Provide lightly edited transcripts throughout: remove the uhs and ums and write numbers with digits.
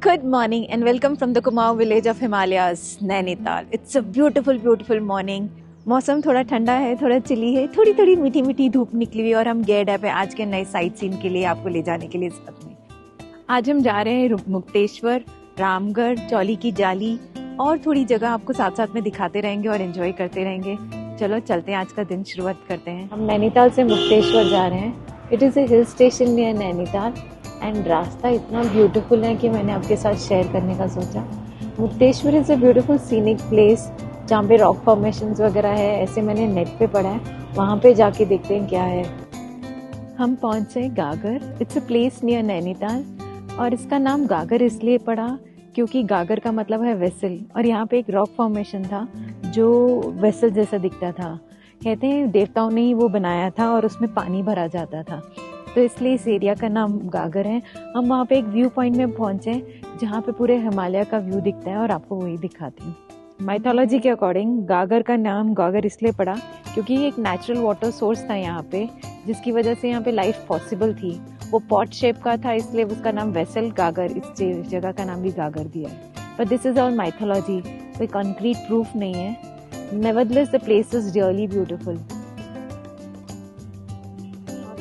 Good morning and welcome from the Kumaon village of Himalayas, Nainital. It's a beautiful morning. मौसम थोड़ा ठंडा है, थोड़ा चिली है, थोड़ी थोड़ी मीठी मीठी धूप निकली हुई और हम गेट अप है आज के नए साइट सीन के लिए आपको ले जाने के लिए साथ में। आज हम जा रहे हैं मुक्तेश्वर, रामगढ़, चौली की जाली और थोड़ी जगह आपको साथ साथ में दिखाते रहेंगे और एंजॉय करते रहेंगे। चलो चलते हैं, आज का दिन शुरुआत करते हैं। हम नैनीताल से मुक्तेश्वर जा रहे हैं। It is a hill station near Nainital and रास्ता इतना ब्यूटीफुल है कि मैंने आपके साथ शेयर करने का सोचा। Mukteshwar is a beautiful scenic place जहाँ पे रॉक फॉर्मेशंस वगैरह है, ऐसे मैंने नेट पे पढ़ा है। वहाँ पे जाके देखते हैं क्या है। हम पहुँचे गागर। It's a place near Nainital और इसका नाम गागर इसलिए पड़ा क्योंकि गागर का मतलब है वेसल और यहाँ पे एक रॉक फॉर्मेशन था जो वेसल जैसा दिखता था। कहते हैं देवताओं ने ही वो बनाया था और उसमें पानी भरा जाता था, तो इसलिए इस एरिया का नाम गागर है। हम वहाँ पे एक व्यू पॉइंट में पहुँचे जहाँ पे पूरे हिमालय का व्यू दिखता है और आपको वही दिखाती हूँ। माइथोलॉजी के अकॉर्डिंग गागर का नाम गागर इसलिए पड़ा क्योंकि एक नेचुरल वाटर सोर्स था यहाँ पे, जिसकी वजह से यहाँ पे लाइफ पॉसिबल थी। वो पॉट शेप का था इसलिए उसका नाम वेसल गागर, इस जगह का नाम भी गागर दिया है। But this is our mythology, कोई कंक्रीट प्रूफ नहीं है। Nevertheless the place is really beautiful.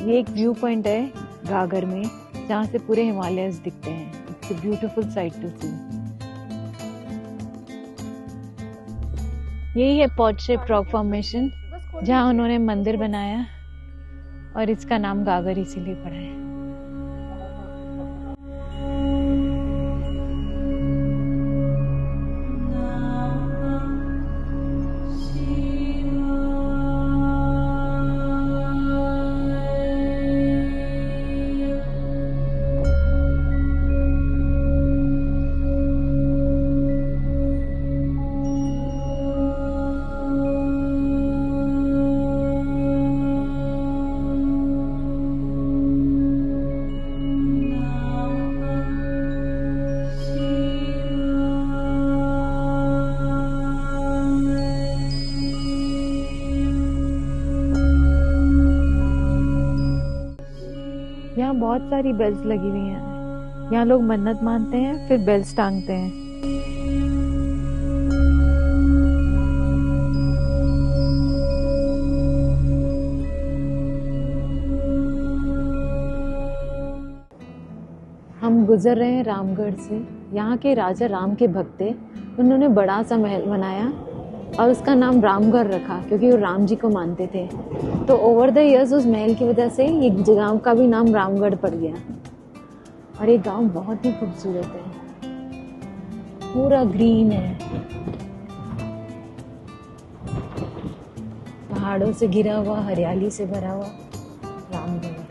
ये एक व्यू पॉइंट है गागर में जहाँ से पूरे हिमालयस दिखते हैं। It's a beautiful sight to see. यही है पॉट शेप रॉक फॉर्मेशन जहाँ उन्होंने मंदिर बनाया और इसका नाम गागर इसीलिए पड़ा है। यहाँ बहुत सारी बेल्स लगी हुई हैं। यहाँ लोग मन्नत मानते हैं फिर बेल्स टांगते हैं। हम गुजर रहे हैं रामगढ़ से। यहाँ के राजा राम के भक्त थे, उन्होंने बड़ा सा महल बनाया और उसका नाम रामगढ़ रखा क्योंकि वो राम जी को मानते थे। तो ओवर द इयर्स उस महल की वजह से ये गांव का भी नाम रामगढ़ पड़ गया। और ये गांव बहुत ही खूबसूरत है, पूरा ग्रीन है, पहाड़ों से घिरा हुआ, हरियाली से भरा हुआ रामगढ़।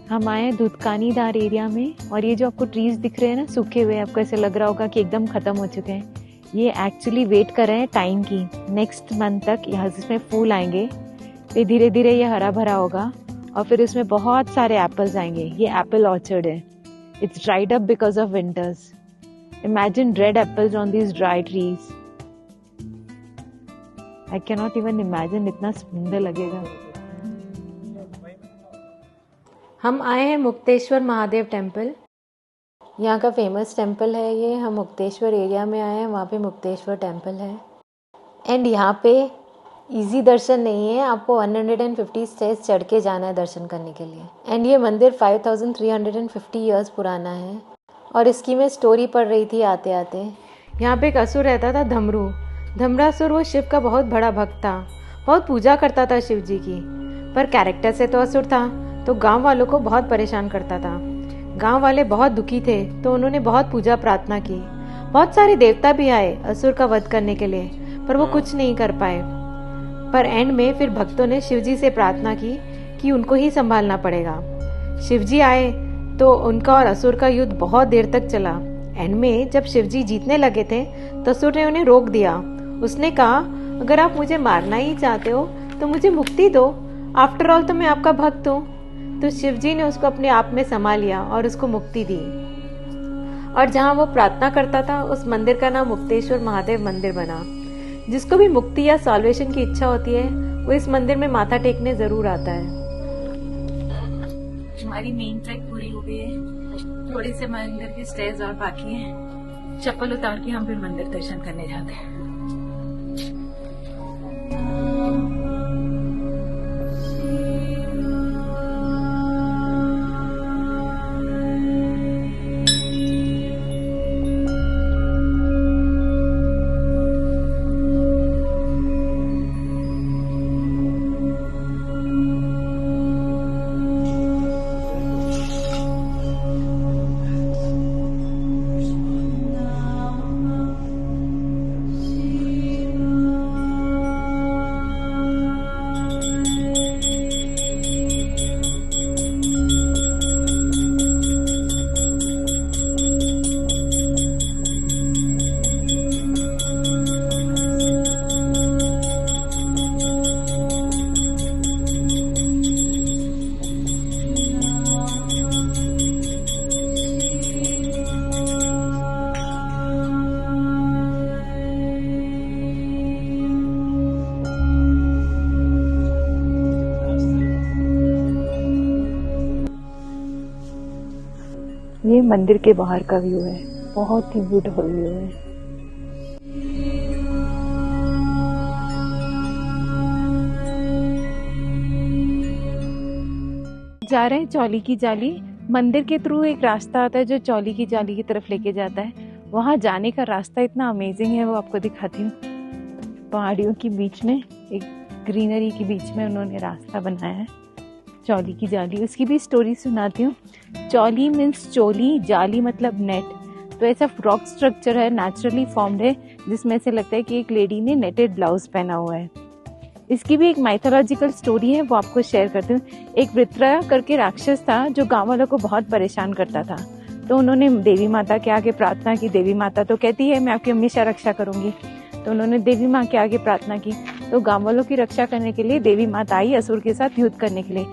हम आए दुधकानीदार एरिया में और ये जो आपको ट्रीज दिख रहे हैं ना सूखे हुए, आपको ऐसे लग रहा होगा कि एकदम खत्म हो चुके हैं। ये एक्चुअली वेट कर रहे हैं टाइम की। नेक्स्ट मंथ तक यहाँ इसमें फूल आएंगे, फिर धीरे धीरे ये हरा भरा होगा और फिर इसमें बहुत सारे एप्पल्स आएंगे। ये एप्पल ऑर्चर्ड है। It's dried up because of winters. Imagine red apples on these dry trees. I can not even imagine, इतना सुंदर लगेगा। हम आए हैं मुक्तेश्वर महादेव टेम्पल। यहाँ का फेमस टेम्पल है ये। हम मुक्तेश्वर एरिया में आए हैं, वहाँ पे मुक्तेश्वर टेम्पल है। एंड यहाँ पे इजी दर्शन नहीं है, आपको 150 स्टेज चढ़ के जाना है दर्शन करने के लिए। एंड ये मंदिर 5350 ईयर्स पुराना है। और इसकी मैं स्टोरी पढ़ रही थी आते आते। यहाँ पे एक असुर रहता था धमरू। धमरासुर वो शिव का बहुत बड़ा भक्त था, बहुत पूजा करता था शिव जी की, पर कैरेक्टर से तो असुर था, तो गाँव वालों को बहुत परेशान करता था। गांव वाले बहुत दुखी थे तो उन्होंने बहुत पूजा प्रार्थना की। बहुत सारे देवता भी आए असुर का वध करने के लिए, पर वो कुछ नहीं कर पाए। पर एंड में फिर भक्तों ने शिवजी से प्रार्थना की कि उनको ही संभालना पड़ेगा। शिवजी आए तो उनका और असुर का युद्ध बहुत देर तक चला। एंड में जब शिवजी जीतने लगे थे तो असुर ने उन्हें रोक दिया। उसने कहा, अगर आप मुझे मारना ही चाहते हो तो मुझे मुक्ति दो, आफ्टर ऑल तो मैं आपका भक्त हूँ। तो शिवजी ने उसको अपने आप में समा लिया और उसको मुक्ति दी। और जहाँ वो प्रार्थना करता था उस मंदिर का नाम मुक्तेश्वर महादेव मंदिर बना। जिसको भी मुक्ति या सॉल्वेशन की इच्छा होती है वो इस मंदिर में माथा टेकने जरूर आता है। हमारी मेन ट्रैक पूरी हो गई है। थोड़े से मंदिर के स्टेज और बाकी हैं। चप्पल उतार के हम फिर मंदिर दर्शन करने जाते हैं। ये मंदिर के बाहर का व्यू है, बहुत ही ब्यूटीफुल व्यू है। जा रहे हैं चौली की जाली। मंदिर के थ्रू एक रास्ता आता है जो चौली की जाली की तरफ लेके जाता है। वहां जाने का रास्ता इतना अमेजिंग है, वो आपको दिखाती हूँ। पहाड़ियों के बीच में, एक ग्रीनरी के बीच में उन्होंने रास्ता बनाया है, चौली की जाली। उसकी भी स्टोरी सुनाती हूँ। चौली मीन्स चोली, जाली मतलब नेट। तो ऐसा रॉक स्ट्रक्चर है, नेचुरली फॉर्म्ड है, जिसमें से लगता है कि एक लेडी ने नेटेड ब्लाउज पहना हुआ है। इसकी भी एक माइथोलॉजिकल स्टोरी है, वो आपको शेयर करती हूँ। एक वृत्रा करके राक्षस था जो गांव वालों को बहुत परेशान करता था। तो उन्होंने देवी माता के आगे प्रार्थना की। देवी माता तो कहती है मैं आपकी हमेशा रक्षा करूंगी। तो उन्होंने देवी माँ के आगे प्रार्थना की। तो गांव वालों की रक्षा करने के लिए देवी माता आई असुर के साथ युद्ध करने के लिए।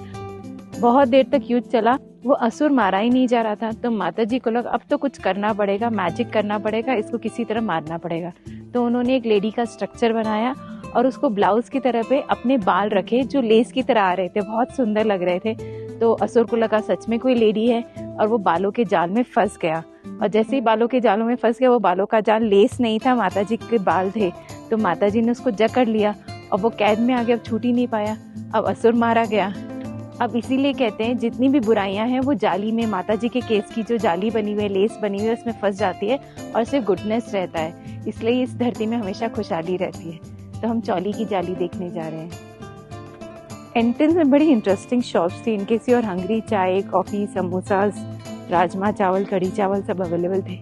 बहुत देर तक युद्ध चला, वो असुर मारा ही नहीं जा रहा था। तो माता जी को लगा अब तो कुछ करना पड़ेगा, मैजिक करना पड़ेगा, इसको किसी तरह मारना पड़ेगा। तो उन्होंने एक लेडी का स्ट्रक्चर बनाया और उसको ब्लाउज की तरह पे अपने बाल रखे जो लेस की तरह आ रहे थे, बहुत सुंदर लग रहे थे। तो असुर को लगा सच में कोई लेडी है और वो बालों के जाल में फंस गया। और जैसे ही बालों के जालों में फंस गया, वो बालों का जाल लेस नहीं था, माता जी के बाल थे। तो माता जी ने उसको जकड़ लिया और वो कैद में आ गया, अब छूट ही नहीं पाया। अब असुर मारा गया। अब इसीलिए कहते हैं जितनी भी बुराइयां हैं वो जाली में, माता जी के केस की जो जाली बनी हुई है, लेस बनी हुई है, उसमें फंस जाती है और सिर्फ गुडनेस रहता है। इसलिए इस धरती में हमेशा खुशहाली रहती है। तो हम चौली की जाली देखने जा रहे हैं। एंट्रेंस में बड़ी इंटरेस्टिंग शॉप्स थी। इनके सी और हंगरी, चाय, कॉफ़ी, समोसाज, राजमा चावल, कढ़ी चावल सब अवेलेबल थे।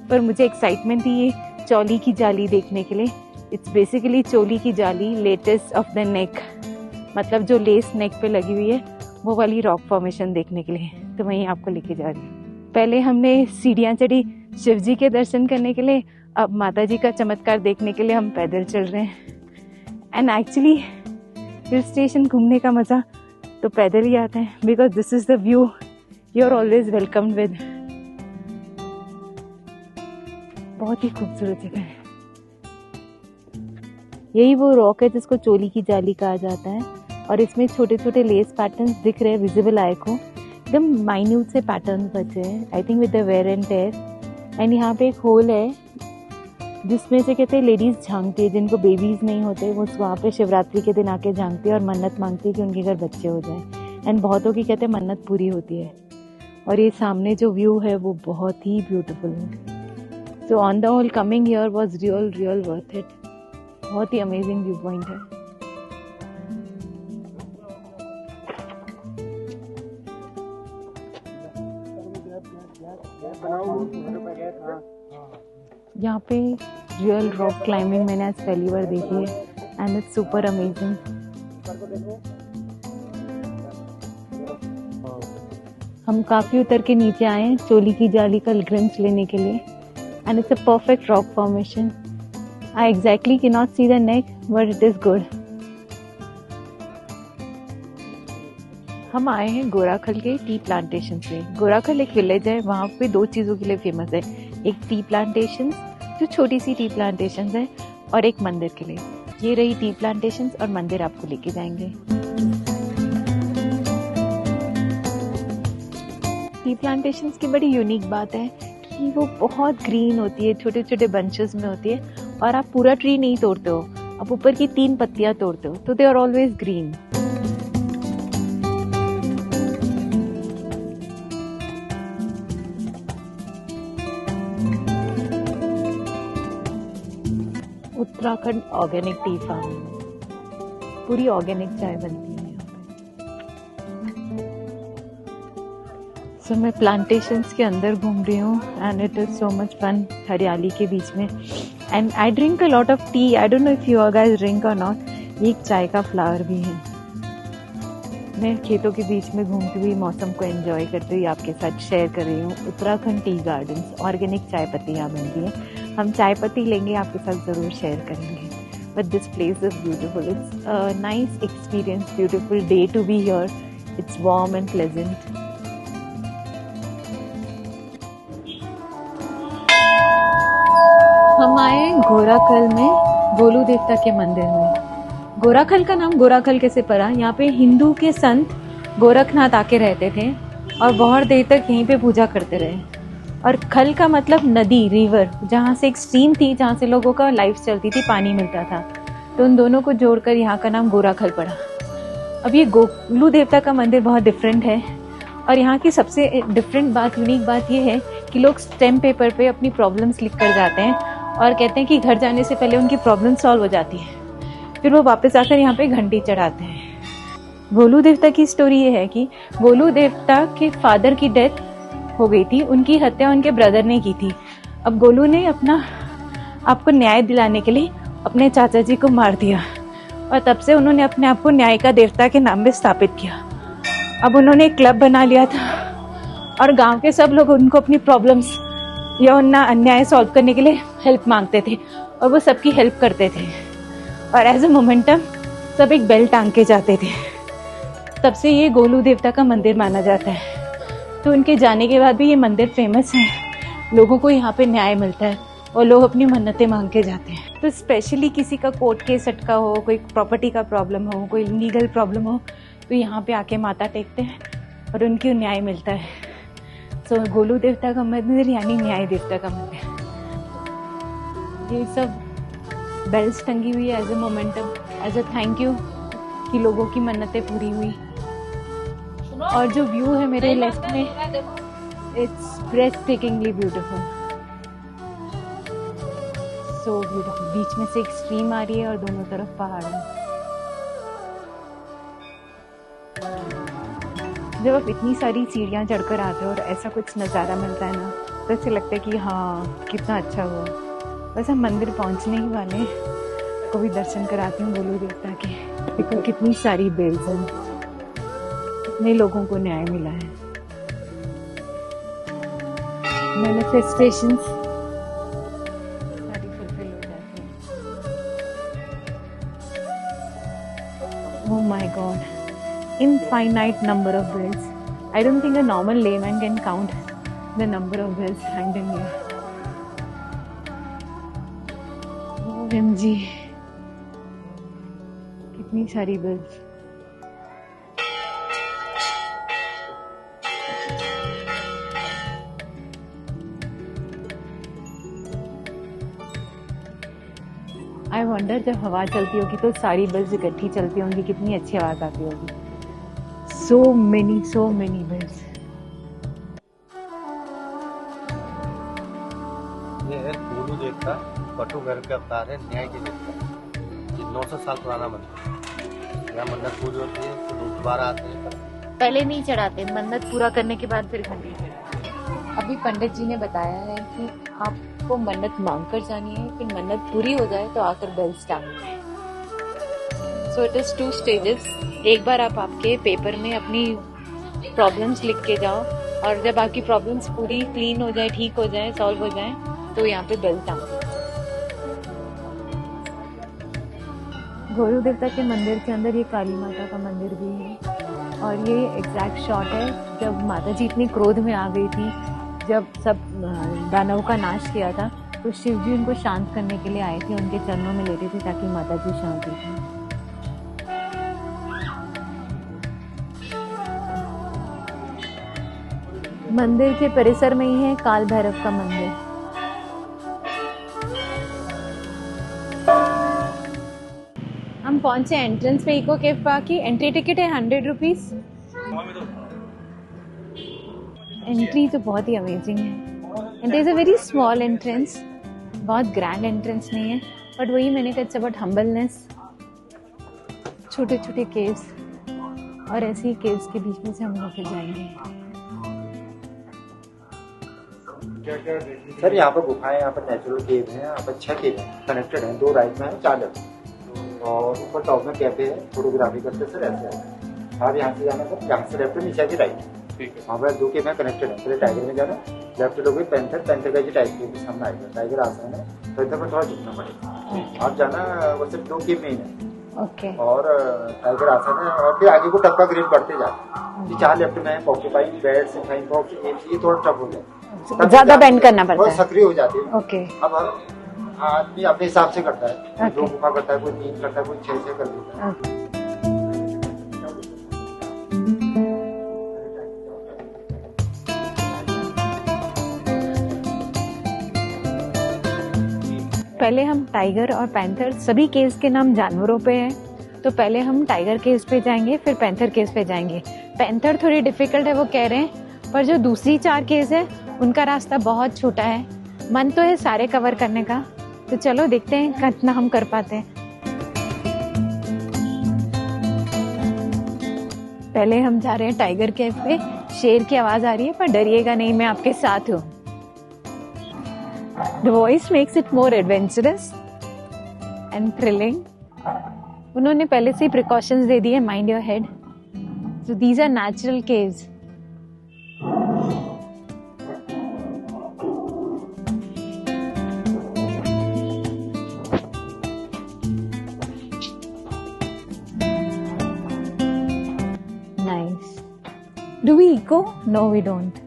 पर मुझे एक्साइटमेंट थी ये चौली की जाली देखने के लिए। इट्स बेसिकली चोली की जाली, लेटेस्ट ऑफ द नेक, मतलब जो लेस नेक पे लगी हुई है वो वाली रॉक फॉर्मेशन देखने के लिए। तो वहीं आपको लेके जा रही हूँ। पहले हमने सीढ़ियाँ चढ़ी शिव जी के दर्शन करने के लिए, अब माता जी का चमत्कार देखने के लिए हम पैदल चल रहे हैं। एंड एक्चुअली हिल स्टेशन घूमने का मज़ा तो पैदल ही आता है, because this is the view you are always welcome with. बहुत ही खूबसूरत जगह है। यही वो रॉक है जिसको चोली की जाली कहा जाता है। और इसमें छोटे छोटे लेस पैटर्न्स दिख रहे हैं विजिबल आई को, एकदम माइन्यूट से पैटर्न्स बचे हैं, I think with the wear and tear. And यहाँ पे एक होल है जिसमें से कहते हैं लेडीज झांकती है, जिनको बेबीज नहीं होते वो वहाँ पे शिवरात्रि के दिन आके झांकती है और मन्नत मांगती है कि उनके घर बच्चे हो जाए। एंड बहुतों की कहते हैं मन्नत पूरी होती है। और ये सामने जो व्यू है वो बहुत ही ब्यूटीफुल है। So on the whole coming here was real worth it. बहुत ही अमेजिंग व्यू पॉइंट है। यहाँ पे रियल रॉक क्लाइंबिंग मैंने आज पहली बार देखी है एंड इट्स सुपर अमेजिंग। हम काफ़ी उतर के नीचे आए हैं चोली की जाली का ग्लिम्स लेने के लिए and it's a perfect rock formation. I exactly can not see the neck but it is good. हम आए हैं गोराखल के टी प्लांटेशन से। गोराखल एक विलेज है, वहाँ पे दो चीज़ों के लिए फेमस है, एक टी प्लांटेशन जो छोटी सी टी प्लांटेशन है और एक मंदिर के लिए। ये रही टी प्लांटेशन और मंदिर आपको लेके जाएंगे। टी प्लांटेशंस की बड़ी यूनिक बात है कि वो बहुत ग्रीन होती है, छोटे छोटे बंचेस में होती है, और आप पूरा ट्री नहीं तोड़ते हो, आप ऊपर की 3 पत्तियां तोड़ते हो, तो they are always green. Uttarakhand organic tea farm, पूरी ऑर्गेनिक चाय बनती है यहाँ पे। सो मैं प्लांटेशंस के अंदर घूम रही हूँ and it is so much fun, हरियाली के बीच में। And I drink a lot of tea, I don't know if you guys drink or not. ये एक चाय का फ्लावर भी है। मैं खेतों के बीच में घूमती हुई मौसम को एंजॉय करते हुए आपके साथ शेयर कर रही हूँ। उत्तराखंड टी गार्डन्स, ऑर्गेनिक चाय पत्ती यहाँ बनती है। हम चाय पत्ती लेंगे, आपके साथ ज़रूर शेयर करेंगे। But this place is beautiful, it's a nice experience, beautiful day to be here, it's warm and pleasant. हम आए गोराखल में, गोलू देवता के मंदिर में। गोराखल का नाम गोराखल कैसे पड़ा? यहाँ पे हिंदू के संत गोरखनाथ आके रहते थे और बहुत देर तक यहीं पे पूजा करते रहे। और खल का मतलब नदी, रिवर, जहाँ से एक स्ट्रीम थी, जहाँ से लोगों का लाइफ चलती थी, पानी मिलता था, तो उन दोनों को जोड़कर यहाँ का नाम गोराखल पड़ा। अब ये गोलू देवता का मंदिर बहुत डिफरेंट है, और यहाँ की सबसे डिफरेंट बात, यूनिक बात ये है कि लोग स्टैम्प पेपर पे अपनी प्रॉब्लम्स लिख कर जाते हैं और कहते हैं कि घर जाने से पहले उनकी प्रॉब्लम सॉल्व हो जाती है। फिर वो वापस आकर यहाँ पे घंटी चढ़ाते हैं। गोलू देवता की स्टोरी ये है कि गोलू देवता के फादर की डेथ हो गई थी, उनकी हत्या उनके ब्रदर ने की थी। अब गोलू ने आपको न्याय दिलाने के लिए अपने चाचा जी को मार दिया, और तब से उन्होंने अपने आप को न्याय का देवता के नाम पे स्थापित किया। अब उन्होंने एक क्लब बना लिया था, और गांव के सब लोग उनको अपनी प्रॉब्लम्स या उनका अन्याय सॉल्व करने के लिए हेल्प मांगते थे, और वो सबकी हेल्प करते थे। और एज ए मोमेंटम सब एक बेल टांग के जाते थे। तब से ये गोलू देवता का मंदिर माना जाता है। तो उनके जाने के बाद भी ये मंदिर फेमस है, लोगों को यहाँ पे न्याय मिलता है और लोग अपनी मन्नतें मांग के जाते हैं। तो स्पेशली किसी का कोर्ट केस अटका हो, कोई प्रॉपर्टी का प्रॉब्लम हो, कोई लीगल प्रॉब्लम हो, तो यहाँ पे आके माथा टेकते हैं और उनको न्याय मिलता है। सो गोलू देवता का मंदिर यानी न्याय देवता का मंदिर। ये सब बेल्स टंगी हुई है as a momentum, as a thank you कि लोगों की मन्नतें पूरी हुई। और जो व्यू है मेरे लेफ्ट में, इट्स ब्रेथटेकिंगली ब्यूटीफुल, सो ब्यूटीफुल। बीच में से एक स्ट्रीम आ रही है और दोनों तरफ पहाड़ है। जब आप इतनी सारी सीढ़ियाँ चढ़कर आते हो और ऐसा कुछ नज़ारा मिलता है ना, तो ऐसे लगता है कि हाँ कितना अच्छा हुआ। बस हम मंदिर पहुँचने ही वाले हैं, को भी दर्शन कराती हूँ गोलू देवता के। देखो कितनी सारी बेल्स हैं, कितने लोगों को न्याय मिला है। मैनिफेस्टेशंस सारी फुलफिल हो जाती हैं। Oh my God, infinite number of bells. I don't think a normal layman can count the number of bells hanged in here. OMG, कितनी सारी bells. I wonder जब हवा चलती होगी तो सारी bells इकट्ठी चलती होंगी, कितनी अच्छी आवाज आती होगी। So many bells. ये है गोलू देवता, पटू घर के अवतार है, न्याय के देवता। ये 900 साल पुराना मंदिर। यहाँ मन्नत पूरी होती है तो लोग दोबारा आते हैं। पहले नहीं चढ़ाते, मन्नत पूरा करने के बाद फिर घंटी चढ़ाते। अभी पंडित जी ने बताया है कि आपको मन्नत मांगकर जानी है, फिर मन्नत पूरी हो जाए तो आकर बेल्स टांगनी है। So it is 2 stages. एक बार आप आपके पेपर में अपनी प्रॉब्लम्स लिख के जाओ, और जब आपकी प्रॉब्लम्स पूरी क्लीन हो जाए, ठीक हो जाए, सॉल्व हो जाए, तो यहाँ पे बेल टांगो। गोलू देवता के मंदिर के अंदर ये काली माता का मंदिर भी है, और ये एग्जैक्ट शॉट है जब माता जी इतनी क्रोध में आ गई थी, जब सब दानवों का नाश किया था, तो शिव जी उनको शांत करने के लिए आए थे, उनके चरणों में लेटे थे ताकि माता जी शांत हो जाए। मंदिर के परिसर में ही है काल भैरव का मंदिर। हम पहुंचे एंट्रेंस पे इको केव पार्क की। एंट्री टिकट है 100 रुपीज। एंट्री तो बहुत ही अमेजिंग है and there is a very small entrance, बहुत ग्रैंड एंट्रेंस नहीं है, बट वही मैंने कहा इट्स अबाउट हम्बलनेस। छोटे छोटे केव्स और ऐसे ही केव्स के बीच में से हम लोग फिर जाएंगे। सर यहाँ पर गुफाएं, यहाँ पर नेचुरल केव है, यहाँ पर 6 केव है, कनेक्टेड है, 2 राइट में है, 4 लेफ्ट, और ऊपर टॉप में कैफे है, फोटोग्राफी करते सर ऐसे है। आप यहाँ से जाना सर, यहाँ से लेफ्ट नीचे आके राइट, वहाँ पर 2 केव है कनेक्टेड है। पहले टाइगर में जाना, लेफ्ट लोगे पेंथर का जो टाइगर के सामने आएगा, टाइगर आसान है, पेंथर पर थोड़ा झुकना पड़ेगा। आप जाना वो सिर्फ 2 केव में ही है। ओके। और टाइगर आसन है, और फिर आगे को टप्पा ग्रेड बढ़ते जाते हैं। 4 लेफ्ट में है, पॉक्यूपाइन, बेड्स, फाइन बॉक्स, ये थोड़ा टफ हो जाए, ज्यादा बेंड करना पड़ता है, सक्रिय हो जाती है। ओके। अब आदमी अपने हिसाब से करता है, 2 गुफा करता है, कोई 3 करता है, कोई 6 से कर देता है। पहले हम टाइगर और पैंथर, सभी केव्स के नाम जानवरों पे हैं, तो पहले हम टाइगर केव्स पे जाएंगे, फिर पैंथर केव्स पे जाएंगे। पैंथर थोड़ी डिफिकल्ट है वो कह रहे हैं, पर जो दूसरी 4 केव्स है उनका रास्ता बहुत छोटा है। मन तो है सारे कवर करने का, तो चलो देखते हैं कितना हम कर पाते हैं। पहले हम जा रहे हैं टाइगर केव पे। शेर की आवाज आ रही है, पर डरिएगा नहीं, मैं आपके साथ हूँ। The voice makes it more adventurous and thrilling. उन्होंने पहले से ही precautions दे दिए, mind your head. So these are natural caves. Nice. Do we eco? No, we don't.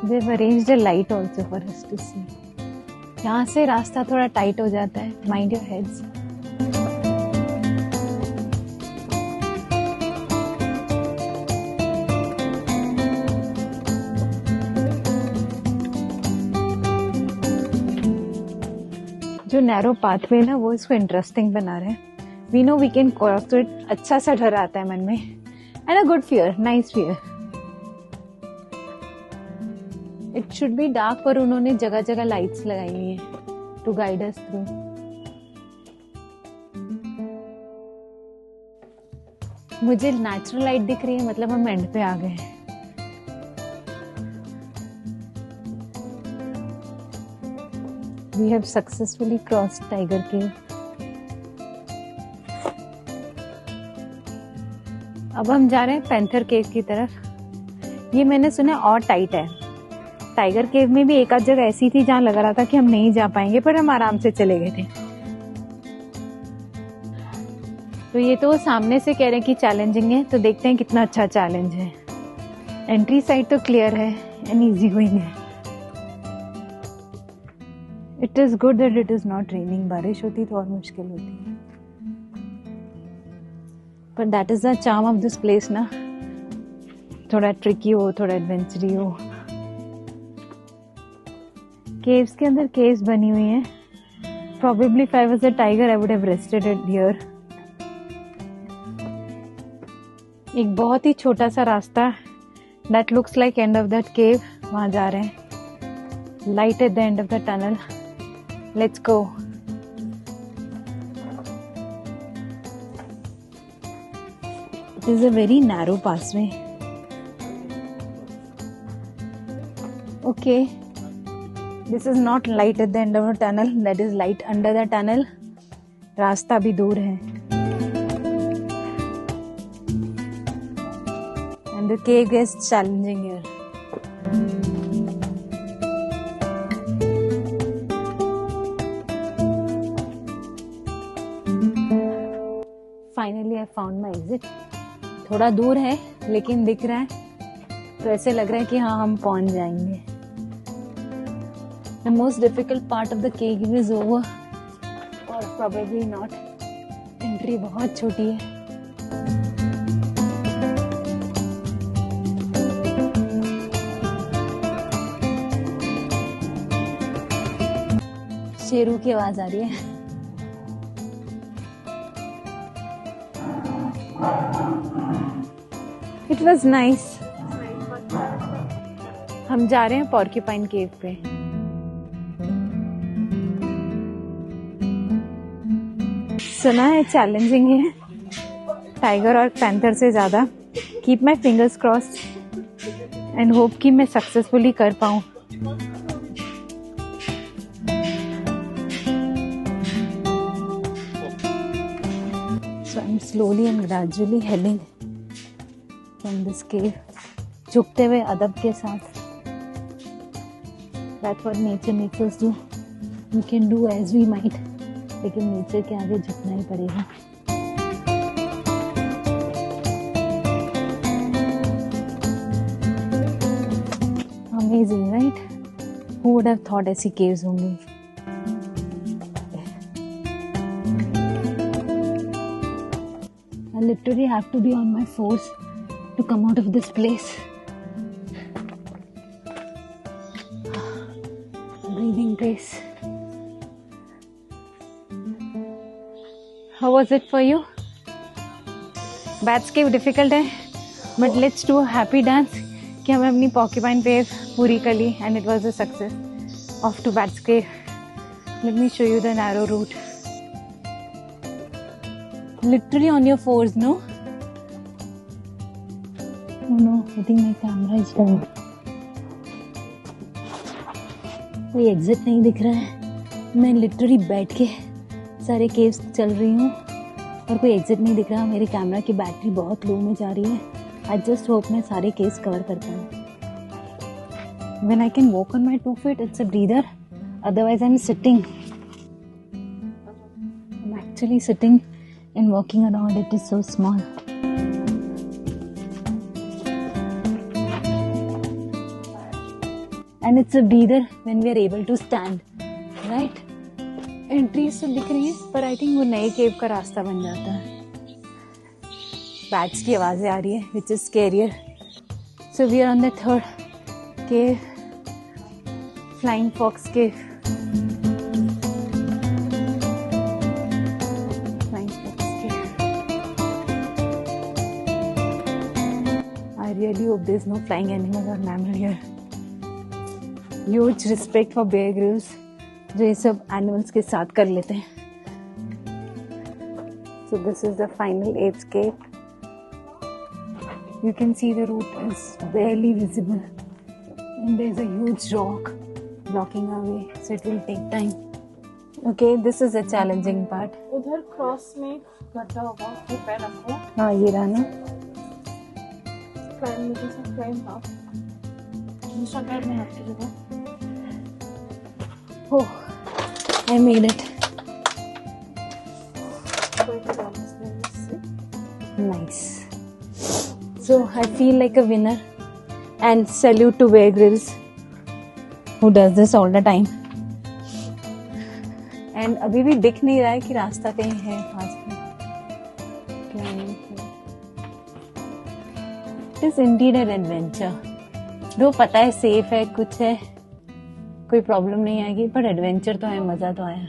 They've arranged a light also for us to see. यहाँ से रास्ता थोड़ा tight हो जाता है, mind your heads. जो नैरो पाथवे ना वो इसको इंटरेस्टिंग बना रहे हैं. We know we can cross it. अच्छा सा डर आता है मन में, and a good fear, nice fear. It should be dark, पर उन्होंने जगह जगह लाइट्स लगाई हुई हैं to guide us through. मुझे नेचुरल लाइट दिख रही है, मतलब हम एंड पे आ गए हैं. We have successfully crossed Tiger Cave. अब हम जा रहे हैं पैंथर केव की तरफ. ये मैंने सुना और टाइट है. टाइगर केव में भी एक आध जगह ऐसी थी जहां लग रहा था कि हम नहीं जा पाएंगे, पर हम आराम से चले गए थे. तो ये तो सामने से कह रहे हैं कि चैलेंजिंग है, तो देखते हैं कितना अच्छा चैलेंज है. एंट्री साइड तो क्लियर है एंड इजी गोइंग है. It is good that it is not raining. बारिश होती तो और मुश्किल होती है, पर that is the charm of this place ना. थोड़ा ट्रिकी हो, थोड़ा एडवेंचरी हो. केव्स के अंदर केव्स बनी हुई हैं. Probably if I was a tiger, I would have rested it here. एक बहुत ही छोटा सा रास्ता that looks like end of that cave, वहां जा रहे हैं. Light at the end of the tunnel. Let's go. It is a very narrow passway. Okay. This is not light at the end of the tunnel. That is light under the tunnel. रास्ता भी दूर है. And the cave is challenging here. Finally I found my exit. थोड़ा दूर है लेकिन दिख रहा है, तो ऐसे लग रहा है कि हाँ हम पहुंच जाएंगे. The most difficult part of the cave is over, or probably not. Entry बहुत छोटी है. शेरू की आवाज आ रही है। It was nice. हम जा रहे हैं पॉर्क्यूपाइन केव पे। सुना है चैलेंजिंग है, टाइगर और पैंथर से ज्यादा। Keep my fingers crossed and hope कि मैं सक्सेसफुली कर पाऊँ। So I'm slowly and gradually heading from this cave, झुकते हुए अदब के साथ। That's what nature makes us do. We can do as we might, लेकिन नेचर के आगे झुकना ही पड़ेगा। Amazing, right? Who would have thought ऐसी caves होंगी? I literally have to be on my toes to come out of this place. Breathing place. How was it for you? Bats cave difficult है, but let's do a happy dance कि हमें अपनी porcupine cave पूरी कर ली and it was a success. Off to Bats cave. Let me show you the narrow route. Literally on your fours, no? Oh no, I think my camera is down. कोई exit नहीं दिख रहा है। मैं literally बैठ के सारे caves चल रही हूँ और कोई एग्जिट नहीं दिख रहा। मेरे कैमरा की बैटरी बहुत लो में जा रही है। आई जस्ट होप मैं सारे केव्स कवर कर पाऊँ। When I can walk on my 2 feet, it's a breather. Otherwise, I'm sitting. I'm actually sitting and walking around. It is so small. And it's a breather when we are able to stand, right? Entries तो दिख रही है पर I think वो नए केव का रास्ता बन जाता है। बैट्स की आवाजें आ रही है which is scarier. So we are on the third cave, flying fox cave. I really hope there's no flying animals or mammal here. Huge respect for Bear Grylls, जो ये सब एनिमल्स के साथ कर लेते हैं। So this is the final 8th cave. You can see the route is barely visible, and there's a huge rock blocking our way, so it will take time. Okay, this is a challenging part. उधर cross में गड्ढा होगा, फिर पैर रखो। हाँ, ये रहा ना। क्लाइंब में से क्लाइंब अप। दूसरा पैर में रख के देखो। Oh, I made it. Nice. So I feel like a winner, and salute to Bear Grylls who does this all the time. And अभी भी दिख नहीं रहा है कि रास्ता कहीं है पास में। It is indeed an adventure. जो पता है सेफ है, कुछ है, कोई प्रॉब्लम नहीं आएगी, पर एडवेंचर तो है, मजा तो आया।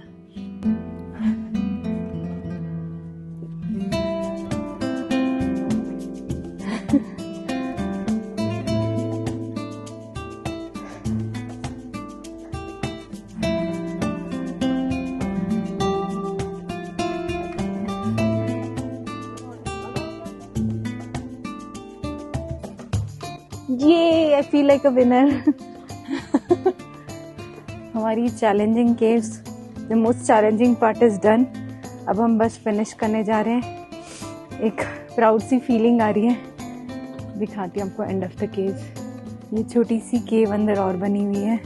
ये I feel like a winner. हमारी challenging caves, the most challenging part is done. अब हम बस फिनिश करने जा रहे हैं। एक प्राउड सी फीलिंग आ रही है। दिखाती हूँ आपको एंड ऑफ द केव। ये छोटी सी केव अंदर और बनी हुई है।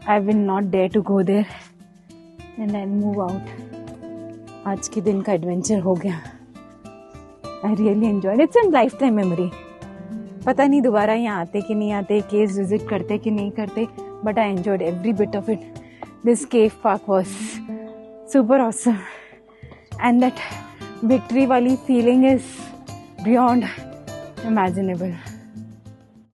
I will not dare to go there and I move out. आज के दिन का एडवेंचर हो गया। I really enjoyed. It's an lifetime memory. पता नहीं दोबारा यहाँ आते कि नहीं आते, केव्स विजिट करते कि नहीं करते, but I enjoyed every bit of it. This cave park was super awesome, and that victory wali feeling is beyond imaginable.